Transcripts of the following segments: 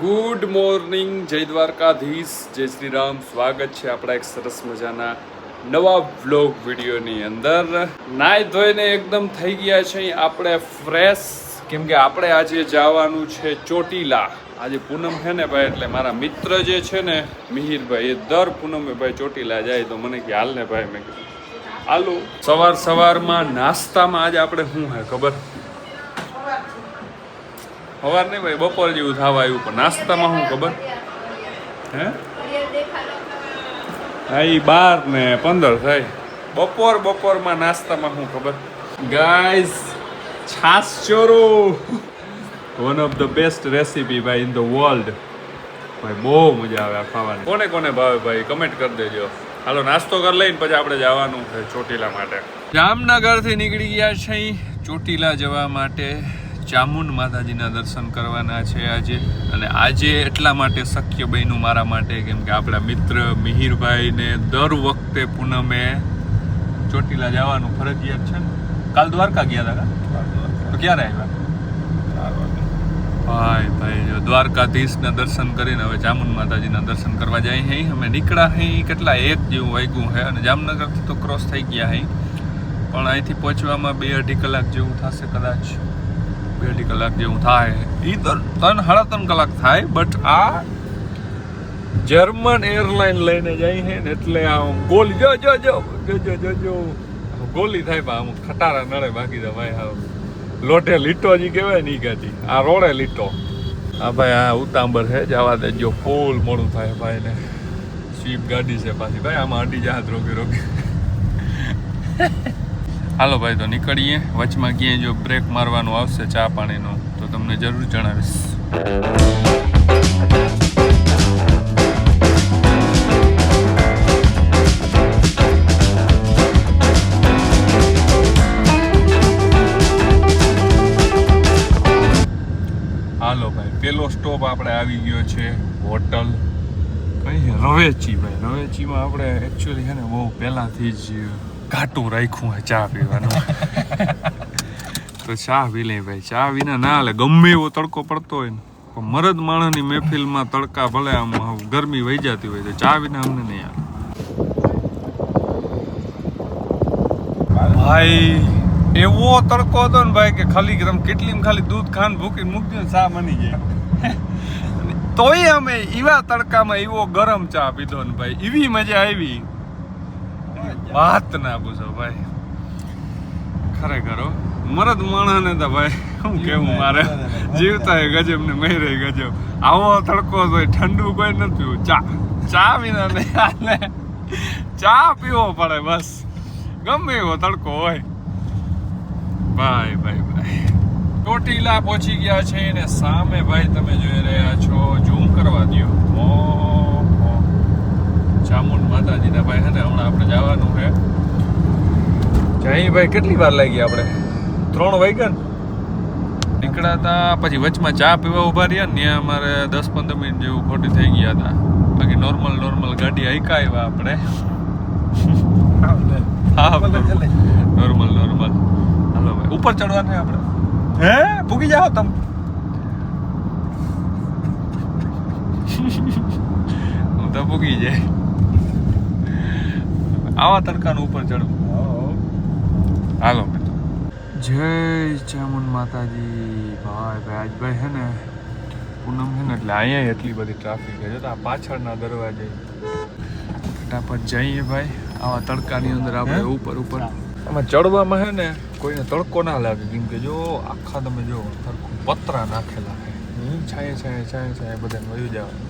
Good morning, જય દ્વારકાધીશ, જય શ્રી રામ. સ્વાગત છે આપણા એક સરસ મજાના નવા વ્લોગ વિડીયોની અંદર. નાઈ ધોઈને એકદમ થઈ ગયા છે આપણે ફ્રેશ, કેમ કે આપણે આજે જવાનું છે ચોટીલા. આજે પૂનમ છે ને ભાઈ, એટલે મારા મિત્ર જે છે ને મિહિરભાઈ, એ દર પૂનમે ભાઈ ચોટીલા જાય તો મને કે હાલ ને ભાઈ. મેં કીધું હાલો. સવારમાં નાસ્તામાં આજે આપણે શું હે ખબર? સવાર નહીં ભાઈ, બપોર જેવું થવા આવ્યું, પણ નાસ્તામાં શું ખબર હે? હા, એ 12 ને 15 થાય. બપોરમાં નાસ્તામાં શું ખબર ગાઈઝ? છાસ ચોરો, one of the best recipe ભાઈ ઇન ધ વર્લ્ડ. ભાઈ બહુ મજા આવે આ ખાવાની. કોને કોને ભાવે ભાઈ કમેન્ટ કરી દેજો. હાલો નાસ્તો કરી લઈને પછી આપણે જવાનું છે ચોટીલા માટે. જામનગરથી નીકળી ગયા છે ચોટીલા જવા માટે. ચામુંડ માતાજીના દર્શન કરવાના છે આજે, અને આજે એટલા માટે શક્ય બન્યું મારા માટે કેમ કે આપણા મિત્ર મિહિરભાઈને દર વખતે પૂનમે ચોટીલા જવાનું ફરજિયાત છે ને. કાલ દ્વારકા ગયા હતા તો ક્યારે આવ્યા? ભાઈ દ્વારકાધીશના દર્શન કરીને હવે ચામુંડ માતાજીના દર્શન કરવા જાય હે. અમે નીકળ્યા હે કેટલા 1 જેવું વાગ્યું છે, અને જામનગરથી તો ક્રોસ થઈ ગયા હે, પણ અહીંથી પહોંચવામાં 2-2.5 કલાક જેવું થશે કદાચ. 2-2.5 કલાક જેવું થાય. એ 3-3.5 કલાક થાય, બટ આ જર્મન એરલાઇન લઈને જાય છે ને એટલે આ ગોલી જો ગોલી થાય પણ આમ ખટારા નડે. બાકી તો ભાઈ હા લોટે લીટો જે કહેવાય ને એ ગાડી, આ રોડે લીટો. હા ભાઈ આ ઉતાંબર છે, જવા દેજો. ફૂલ મોડું થાય ભાઈ ને. સ્વીપ ગાડી છે પાછી ભાઈ, આમાં અડી જહાજ રોકી હાલો ભાઈ તો નીકળીએ. વચમાં ક્યાંય જો બ્રેક મારવાનું આવશે ચા પાણીનું તો તમને જરૂર જણાવીશ. હાલો ભાઈ, પેલો સ્ટોપ આપણે આવી ગયો છે હોટલ કઈ રવેચી. ભાઈ રવેચીમાં આપણે એકચ્યુઅલી છે ને બહુ પહેલાંથી જ ઘાટું રાખ્યું હે ચા પીવાનું. તો ચા પી લે ભાઈ. ચા વિના ના હાલે. ગમે એવો તડકો પડતો હોય ને, પણ મરદ માણસની મહેફિલમાં તડકા ભલે આમ ગરમી વહી જતી હોય તો ચા વિના અમને નહીં આવે ભાઈ. એવો તડકો હતો ને ભાઈ કે ખાલી ખાલી દૂધ ખાંડ ભૂકીને મૂકી દો ચા બની જાય. તોય અમે એવા તડકામાં એવો ગરમ ચા પીધો ને ભાઈ, એવી મજા આવી વાત ના પૂછો ભાઈ. ખરેખર મરદ માણસને તો ભાઈ શું કેવું, મારે જીવતા એ ગજબ ને મરે ગજબ. આવો તડકો હોય ઠંડુ કોઈ નથી પીવું. ચા વિના નહીં હાલે. ચા પીવો પડે બસ, ગમે એવો તડકો હોય ભાઈ. ચોટીલા પહોંચી ગયા છે ને સામે ભાઈ તમે જોઈ રહ્યા છો, ઝૂમ કરવા દો. ચામુંડ માતાજીના ભાઈ છે ને હમણાં આપણે જવાનું છે. જઈ ભાઈ કેટલી વાર લાગી? આપણે 3 વાગ્યા ને નીકળ્યા હતા. પછી વચમાં ચા પીવા ઉભા રહ્યા ને, ત્યાં અમારે 10-15 મિનિટ જેવું ખોટી થઈ ગયા હતા. બાકી નોર્મલ ગાડી હાઈકા આવ્યા આપણે. હા નોર્મલ. હાલો ભાઈ ઉપર ચડવાનું આપણે. હે ભૂગી જાઓ તમે? હું તો ભૂગી જાય આવા તડકાનું ઉપર ચડવું. હાલો જય ચામુંડ માતાજી. ભાઈ આજ ભાઈ હે ને પૂનમ છે ને એટલે અહીંયા એટલી બધી ટ્રાફિક છે. જો આ પાછળના દરવાજે ફટાફટ જઈએ ભાઈ. આવા તડકાની અંદર આપણે ઉપર આમાં ચડવામાં છે ને કોઈને તડકો ના લાગે, કેમ કે જો આખા તમે જો પતરા નાખેલા છે, છાંયે બધાને વયું જવાનું.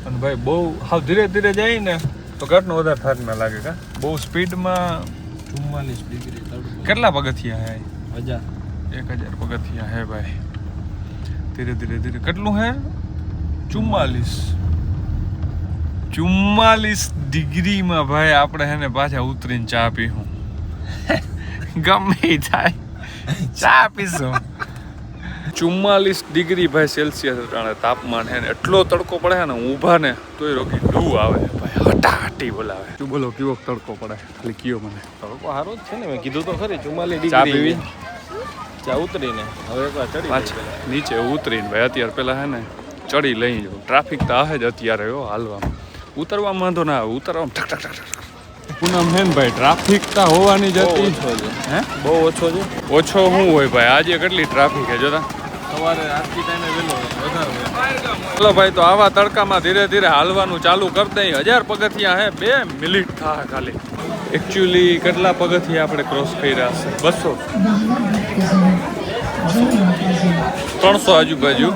અને ભાઈ બહુ હાવ ધીરે ધીરે જાય ને તો ઘટનો વધારે થાક ના લાગે. કા બહુ સ્પીડમાં 44 ડિગ્રી. કેટલા પગથિયા હે? 1000 પગથિયા હે ભાઈ. ધીરે કેટલું હે? 44 ડિગ્રીમાં ભાઈ આપણે હે ને પાછા ઉતરીને ચા પીવું. ગમે થાય ચા પીશું. 44 ડિગ્રી ભાઈ સેલ્સિયસ તાપમાન છે ને. એટલો તડકો પડે છે ને, ઊભા ને તોય રોકી ડૂ આવે ભાઈ, હટાહટી બોલાવે. તું બોલો કેવો તડકો પડે ખાલી કયો મને. તડકો સારો જ છે ને, મેં કીધું તો ખરી 44 ડિગ્રી. ચા પીવી? ચા ઉતરીને હવે એકવાર ચડી નીચે ઉતરીને ભાઈ અત્યારે પેલા હે ને ચડી લઈ જાઉં. ટ્રાફિક તો આવે જ અત્યારે હો હાલવામાં. ઉતરવામાં વાંધો ના આવે, ઉતરવામાં ઠક ઠક ઠક ઠક. પૂનમ હે ને ભાઈ ટ્રાફિક તો હોવાની જ હતી. હે બહુ ઓછો છે. ઓછો શું હોય ભાઈ, આજે કેટલી ટ્રાફિક છે જોતા. સવારે આરતી ટાઈમે વહેલો વધારે હોય. ચલો ભાઈ તો આવા તડકામાં ધીરે ધીરે હાલવાનું ચાલુ કરી દઈએ. 1000 પગથિયા હે, 2 મિનિટ થાય ખાલી. એકચ્યુઅલી કેટલા પગથિયા આપણે ક્રોસ કર્યા હશે? 200 300 આજુબાજુ.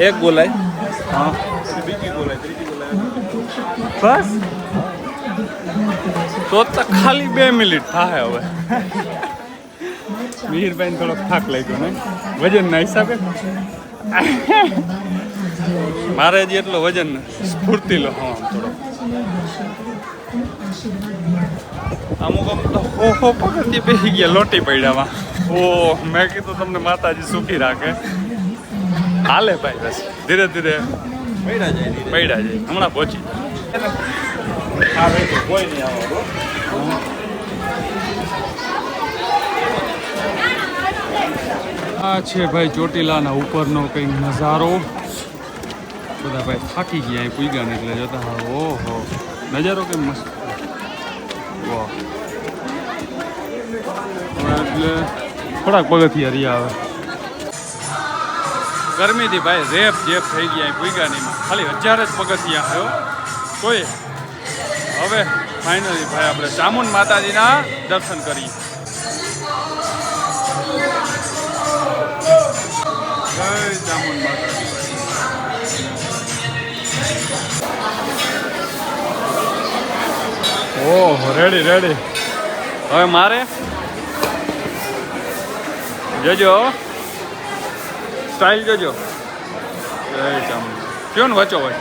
એક બોલાય. હા બીજી બોલાય, ત્રીજી બોલાય. બસ તો ખાલી 2 મિનિટ થાય હવે. મિહિરભાઈને થોડોક થાક લાગ્યો ને વજનના હિસાબે. મારે જ એટલો વજન સ્ફૂર્તિલો હા થોડો. અમુક તો હો પગથિયે બેસી ગયા લોટી પડ્યામાં. ઓ મેં કીધું તમને માતાજી સુખી રાખે. હાલે ભાઈ બસ ધીરે ધીરે પૈડા જાય. પડ્યા જાય. હમણાં પહોંચી આવે તો કોઈ નહીં આવવાનો. આ છે ભાઈ ચોટીલાના ઉપરનો કંઈક નજારો. બધા ભાઈ થાકી ગયા અહીં પૂગ્યા ને એટલે જતા હા. ઓહો નજારો કેમ મસ્ત. વાહ એટલે થોડાક પગથિયા રહ્યા આવે. ગરમીથી ભાઈ રેપ જેપ થઈ ગયા અહીં પૂગ્યા નહીં. ખાલી 1000 જ પગથિયા થયો તોય. હવે ફાઇનલી ભાઈ આપણે ચામુંડ માતાજીના દર્શન કરીએ. જય ચામુંડ માતાજી. ઓહો રેડી રેડી. હવે મારે જોજો સ્ટાઇલ જોજો. જય ચામુંડ કયો ને વચો હોય.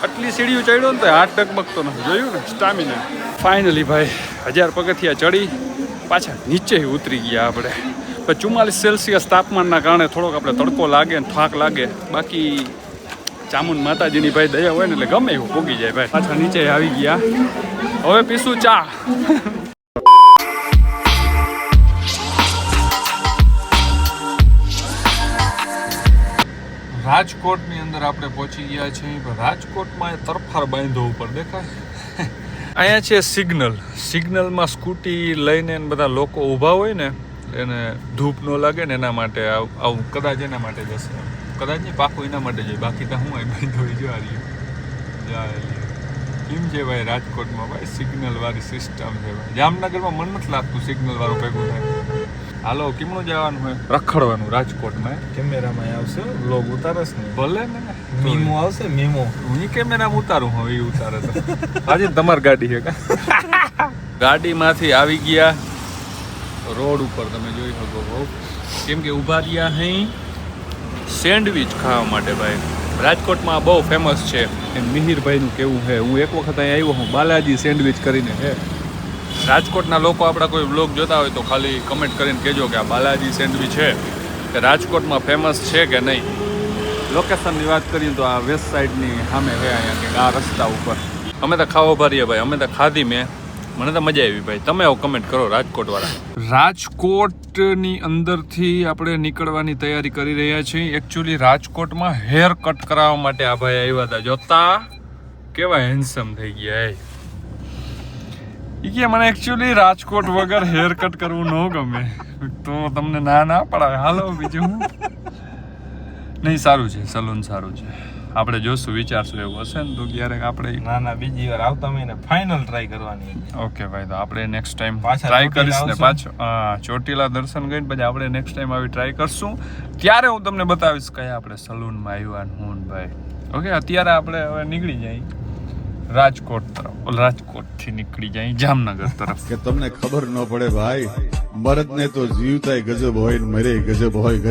આટલી સીડીઓ ચડ્યો ને તો હાથ ટકબકતો નથી. જોયું ને સ્ટામિના. ફાઇનલી ભાઈ 1000 પગથિયા ચડી પાછા નીચે ઉતરી ગયા આપણે. 44 સેલ્સિયસ તાપમાનના કારણે થોડોક આપણે તડકો લાગે ને થાક લાગે. બાકી ચામુંડ માતાજીની ભાઈ દયા હોય ને એટલે ગમે એવું ભોગી જાય ભાઈ. પાછા નીચે આવી ગયા. હવે પીશું ચા. રાજકોટની અંદર આપણે પહોંચી ગયા છીએ. રાજકોટમાં તરફાર બાંધો ઉપર દેખાય. અહીંયા છે સિગ્નલ. સિગ્નલમાં સ્કૂટી લઈને બધા લોકો ઊભા હોય ને એને ધૂપ ન લાગે ને એના માટે આવું કદાચ એના માટે જશે. કદાચ નહીં પાકું એના માટે જાય. બાકી તો હું અહીં બાંધો જો આ રહ્યું. કેમ છે ભાઈ રાજકોટમાં ભાઈ સિગ્નલ વાળી સિસ્ટમ છે ભાઈ. જામનગરમાં મન નથી લાગતું સિગ્નલ વાળું ભેગું થાય. હાલો કેમનું જવાનું હોય? રખડવાનું રાજકોટમાં. કેમેરામાં આવશે વ્લોગ ઉતારસ ને. ભલે ને મીમો આવશે મીમો. હું કેમેરામાં ઉતારું હવે એ ઉતારે તો. આજે તમારી ગાડી છે કા? ગાડીમાંથી આવી ગયા રોડ ઉપર તમે જોઈ શકો બહુ. કેમ કે ઊભા રહ્યા અહીં સેન્ડવિચ ખાવા માટે ભાઈ. રાજકોટમાં બહુ ફેમસ છે. મિહિરભાઈનું કેવું છે. હું એક વખત અહીં આવ્યો હું બાલાજી સેન્ડવિચ કરીને છે. રાજકોટના લોકો આપણા કોઈ બ્લોગ જોતા હોય તો ખાલી કમેન્ટ કરીને કહેજો કે આ બાલાજી સેન્ડવિચ છે કે રાજકોટમાં ફેમસ છે કે નહીં. લોકેશનની વાત કરીએ તો આ વેસ્ટ સાઈડની સામે છે અહીંયા કે આ રસ્તા ઉપર. અમે તો ખાવા ભરીએ ભાઈ. અમે તો ખાધી મેં. મને તો મજા આવી ભાઈ. તમે આવો કમેન્ટ કરો રાજકોટવાળા. રાજકોટની અંદરથી આપણે નીકળવાની તૈયારી કરી રહ્યા છીએ. એકચ્યુઅલી રાજકોટમાં હેર કટ કરાવવા માટે આ ભાઈ આવ્યા હતા. જોતા કેવા હેન્ડસમ થઈ ગયા. કે મને એકચ્યુઅલી રાજકોટ વગર હેર કટ કરવું ન ગમે તો તમને ના પડાવે. હાલો બીજું નહીં. સારું છે સલૂન સારું છે. આપણે જોશું વિચારશું એવું હશે ને તો ક્યારેક આપણે ના બીજી વાર આવતા મહિને ફાઇનલ ટ્રાય કરવાની. ઓકે ભાઈ તો આપણે નેક્સ્ટ ટાઈમ ટ્રાય કરીશ ને પાછો ચોટીલા દર્શન કરીને પછી આપણે નેક્સ્ટ ટાઈમ આવી ટ્રાય કરશું. ત્યારે હું તમને બતાવીશ કયા આપણે સલૂનમાં આવ્યા હું ભાઈ. ઓકે અત્યારે આપણે હવે નીકળી જાય રાજકોટ તરફ. રાજકોટથી નીકળી જાય જામનગર તરફ. કે તમને ખબર ન પડે ભાઈ, મરદ ને તો જીવતાય ગજબ હોય ને મરે ગજબ હોય.